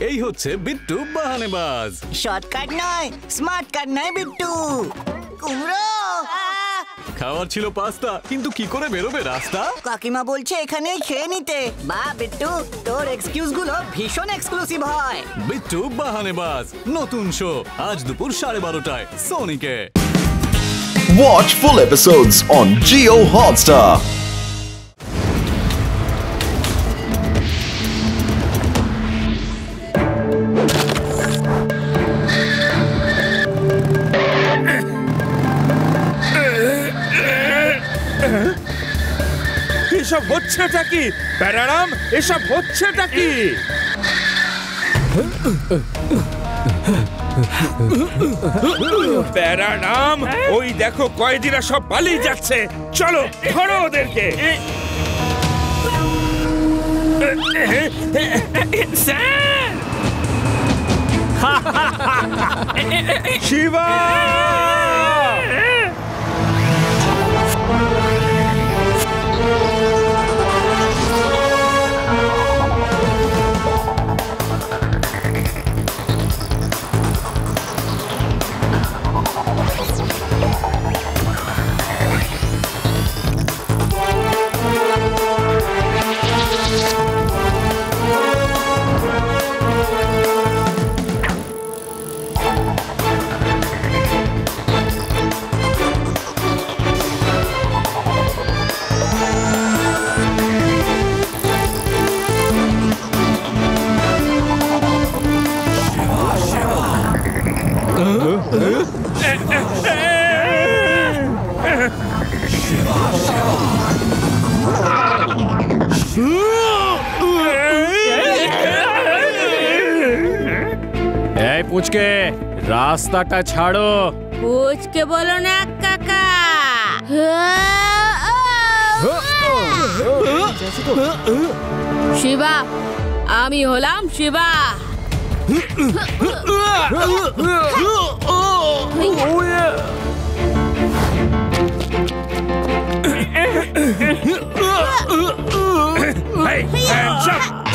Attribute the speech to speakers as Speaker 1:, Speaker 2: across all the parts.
Speaker 1: এই হচ্ছে বিট্টু বাহানেবাজ।
Speaker 2: শর্টকাট নয়, স্মার্ট কাট নয় বিট্টু। কুমড়ো
Speaker 1: খাওয়ার ছিল পাস্তা, কিন্তু কি করে বেরোবে রাস্তা?
Speaker 2: কাকিমা বলছে এখানেই খেয়ে নিতে। বা বিট্টু, তোর এক্সকিউজ গুলো ভীষণ এক্সক্লুসিভ হয়।
Speaker 1: বিট্টু বাহানেবাজ নতুন শো আজ দুপুর 12:30টায় সোনিকে।
Speaker 3: Watch full episodes on Jio Hotstar.
Speaker 4: এসব হচ্ছেটা কি প্যারারাম? এসব হচ্ছেটা কি? প্যারারাম, ওই দেখো কয়েদিরা সব পালিয়ে যাচ্ছে। চলো ধরো ওদেরকে। শিবা!
Speaker 5: এই পুচকে, রাস্তাটা ছাড়ো।
Speaker 6: পুচকে বলো না কাকা। শিবা, আমি হলাম শিবা।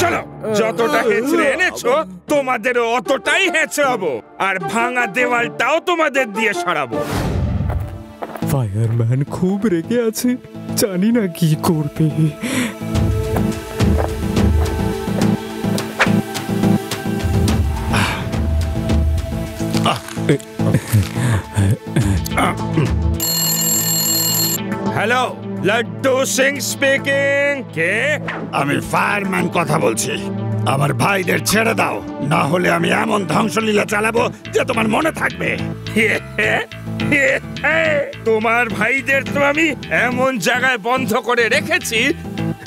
Speaker 4: চলো, যতটা হেঁচড়ে এনেছো তোমাদেরও অতটাই হেঁচড়াবো, আর ভাঙা দেওয়ালটাও তোমাদের দিয়ে সরাবো।
Speaker 7: ফায়ারম্যান খুব রেগে আছে, জানি না কি করবে।
Speaker 4: Hello, Laddu Singh speaking. কে?
Speaker 8: আমি ফায়ারম্যান কথা বলছি। আমার ভাইদের ছেড়ে দাও, না হলে আমি এমন ধ্বংসলীলা চালাবো যে তোমার মনে থাকবে।
Speaker 4: তোমার ভাইদের তো আমি এমন জায়গায় বন্ধ করে রেখেছি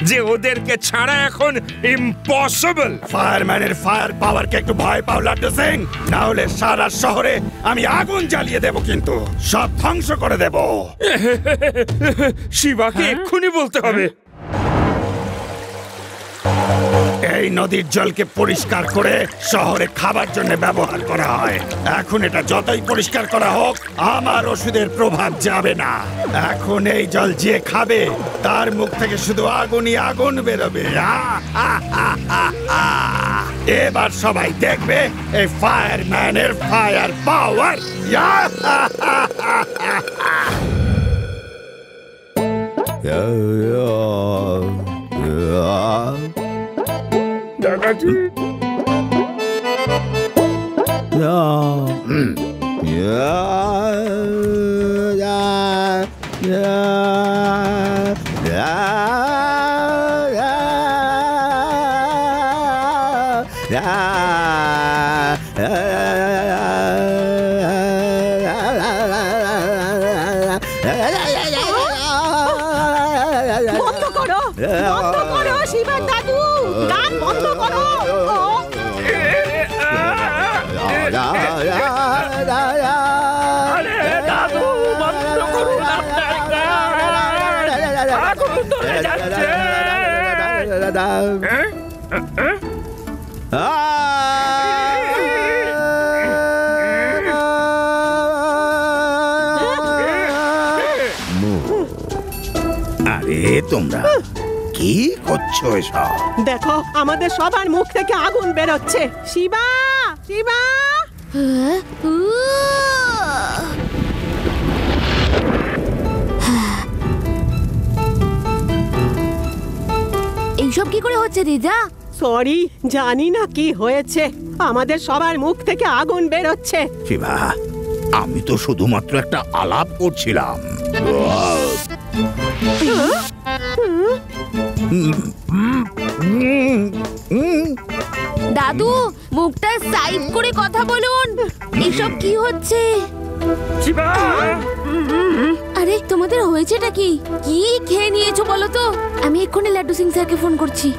Speaker 4: যে ওদেরকে ছাড়া এখন ইম্পসিবল।
Speaker 8: ফায়ারম্যানের ফায়ার পাওয়ারকে একটু ভয় পাও লাড্ডু সিং, না হলে সারা শহরে আমি আগুন জ্বালিয়ে দেব, কিন্তু সব ধ্বংস করে দেব।
Speaker 4: শিবাকে এক্ষুনি বলতে হবে।
Speaker 8: এই নদীর জলকে পরিষ্কার করে শহরে খাবার জন্য ব্যবহার করা হয়। এখন এটা যতই পরিষ্কার করা হোক, আমার ওষুধের প্রভাব যাবে না। এখন এই জল যে খাবে তার মুখ থেকে শুধু আগুনই আগুন বেরোবে। এবার সবাই দেখবে এই ফায়ারম্যানের ফায়ার পাওয়ার।
Speaker 6: বন্ধ করো, বন্ধ করো শিবার দাদু, গান বন্ধ করো।
Speaker 4: দাদু, বন্ধ করুন আপনারা, আগুন ধরে যাচ্ছে।
Speaker 8: আরে তোমরা কি করছো এসব?
Speaker 6: দেখো আমাদের সবার মুখ থেকে আগুন বেরোচ্ছে। শিবা, শিবা,
Speaker 9: এইসব কি করে হচ্ছে দিদা?
Speaker 6: সরি, জানি না কি হয়েছে, আমাদের সবার মুখ থেকে আগুন বেরোচ্ছে।
Speaker 8: শিবা, আমি তো শুধুমাত্র একটা আলাপ করছিলাম।
Speaker 9: দাদু, মুখটা সাইড করে কথা বলুন। এসব কি হচ্ছে? আরে তোমাদের হয়েছেটা কি? কি খেয়ে নিয়েছো বলো তো? আমি এক্ষুনি লাড্ডু সিং স্যারকে ফোন করছি।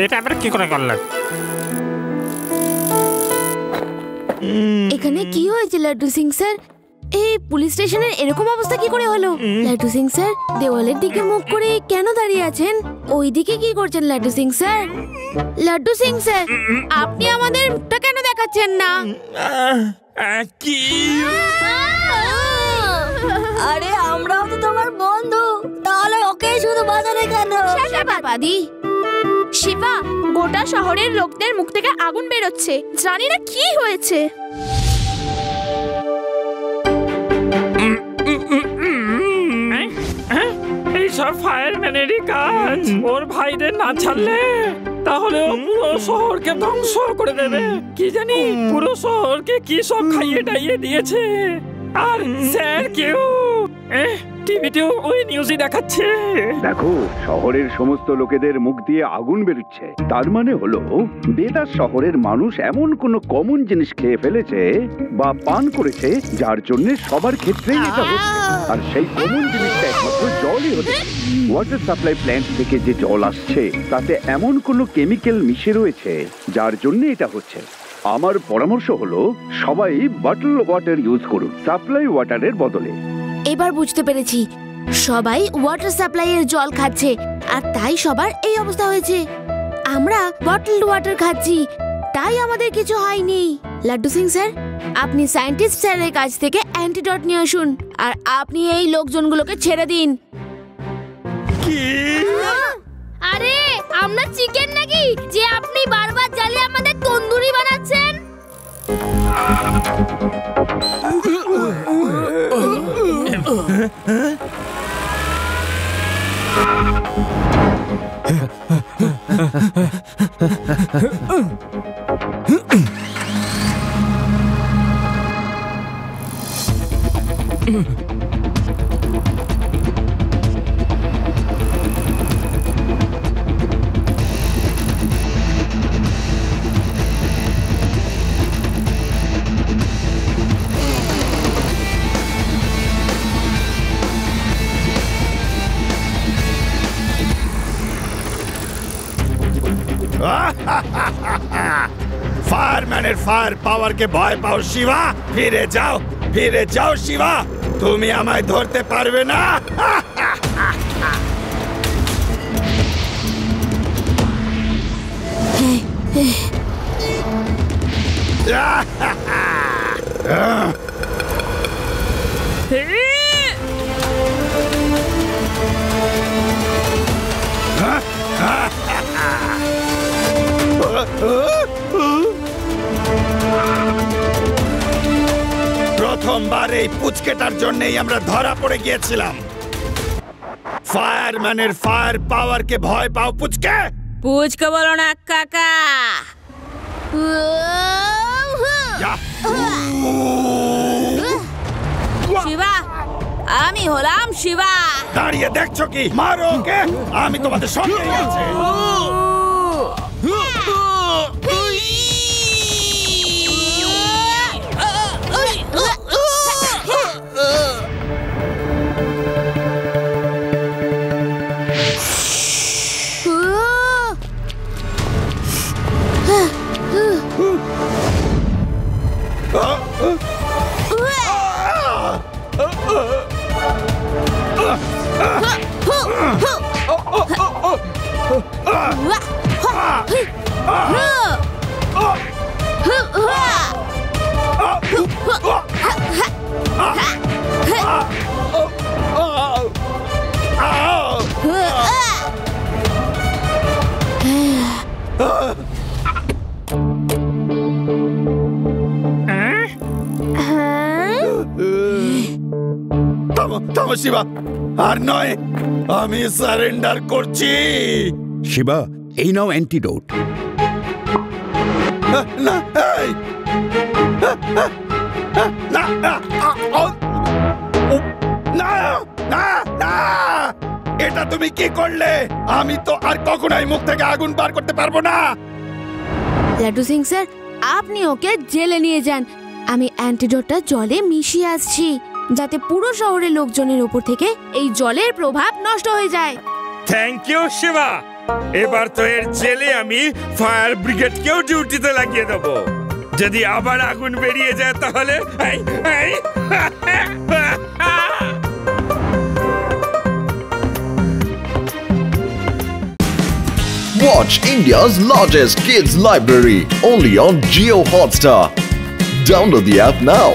Speaker 4: এটা আবার কি করে করলেন?
Speaker 9: এখানে কি হয়েছে লাড্ডু সিং স্যার? এই পুলিশ স্টেশনের এরকম অবস্থা কি করে হলো? লাড্ডু সিং স্যার, দেওয়ালের দিকে মুখ করে কেন দাঁড়িয়ে আছেন? ওই দিকে কি করছেন লাড্ডু সিং স্যার? লাড্ডু সিং স্যার, আপনি আমাদের মুখটা কেন দেখাচ্ছেন না?
Speaker 4: কি?
Speaker 9: আরে আমরাও তো তোমার বন্ধু, তাহলে ওকে শুধু বাজারে কেন? বাদি শিবা, গোটা শহরের লোকদের মুখ থেকে আগুন বেরোচ্ছে, জানি না কি হয়েছে।
Speaker 7: এই সব ফায়ারম্যানেরই কাজ। ওর ভাইদের না ছাড়লে তাহলে ও পুরো শহরকে ধ্বংস করে দেবে। কি জানি পুরো শহরকে কি সব খাইয়ে টাইয়ে দিয়েছে। আর স্যার কেউ টিভিতেও ওই নিউজই দেখাচ্ছে।
Speaker 10: দেখো, শহরের সমস্ত লোকেদের মুখ দিয়ে আগুন বেরোচ্ছে, তার মানে হলো বেদাস শহরের মানুষ এমন কোনো কমন জিনিস খেয়ে ফেলেছে বা পান করেছে যার জন্য সবার ক্ষেত্রেই এটা হচ্ছে। আর সেই কমন জিনিসটা একমাত্র জলই হচ্ছে। ওয়াটার সাপ্লাই প্ল্যান্ট থেকে যে জল আসছে তাতে এমন কোনো কেমিক্যাল মিশে রয়েছে যার জন্য এটা হচ্ছে। আমার পরামর্শ হলো সবাই বটল ওয়াটার ইউজ করুন সাপ্লাই ওয়াটারের বদলে।
Speaker 9: এবার বুঝতে পেরেছি, সবাই ওয়াটার সাপ্লাইয়ের জল খাচ্ছে আর তাই সবার এই অবস্থা হয়েছে। আমরা বটলড ওয়াটার খাচ্ছি, তাই আমাদের কিছু হয়নি। লাড্ডু সিং স্যার, আপনি সায়েন্টিস্ট স্যারের কাছ থেকে অ্যান্টিডট নিয়ে আসুন আর আপনি এই লোকজনগুলোকে ছেড়ে দিন।
Speaker 4: কি?
Speaker 9: আরে আমরা চিকেন নাকি যে আপনি বারবার জ্বালিয়ে আমাদের তন্দুরি বানাচ্ছেন?
Speaker 8: ফায়ারম্যানের ফায়ার পাওয়ারকে ভয় পাও শিবা? ফিরে যাও শিবা, তুমি আমায় ধরতে পারবে না। প্রথমবার এই পুচকেটার জন্যই আমরা ধরা পড়ে গিয়েছিলাম। ফায়ারম্যানের ফায়ার পাওয়ারকে ভয় পাও পুচকে?
Speaker 9: পুচকে বলো না কাকা। শিবা, আমি হলাম শিবা।
Speaker 8: দাঁড়িয়ে দেখছো কি? মারো ওকে, আমি তোমাদের সঙ্গেই আছি। থামো থামো শিবা, আর নয়, আমি সারেন্ডার করছি।
Speaker 11: শিবা, এই নাও অ্যান্টিডোট।
Speaker 8: না, এই! না, না, না, না, না! এটা তুমি কি করলে? আমি তো আর কখনোই মুখ থেকে আগুন বার করতে পারবো না।
Speaker 9: লাড্ডু সিং স্যার, আপনি ওকে জেলে নিয়ে যান। আমি অ্যান্টিডোটটা জলে মিশিয়ে আসছি, যাতে পুরো শহরের লোকজনের উপর থেকে এই জলের প্রভাব নষ্ট হয়ে যায়।
Speaker 4: Thank you Shiva. এবার তো এর জেলে আমি ফায়ার ব্রিগেডকেও ডিউটিতে লাগিয়ে দেবো। যদি আবার আগুন বেরিয়ে যায় তাহলে
Speaker 3: Watch India's largest kids library only on Jio Hotstar. Download the app now.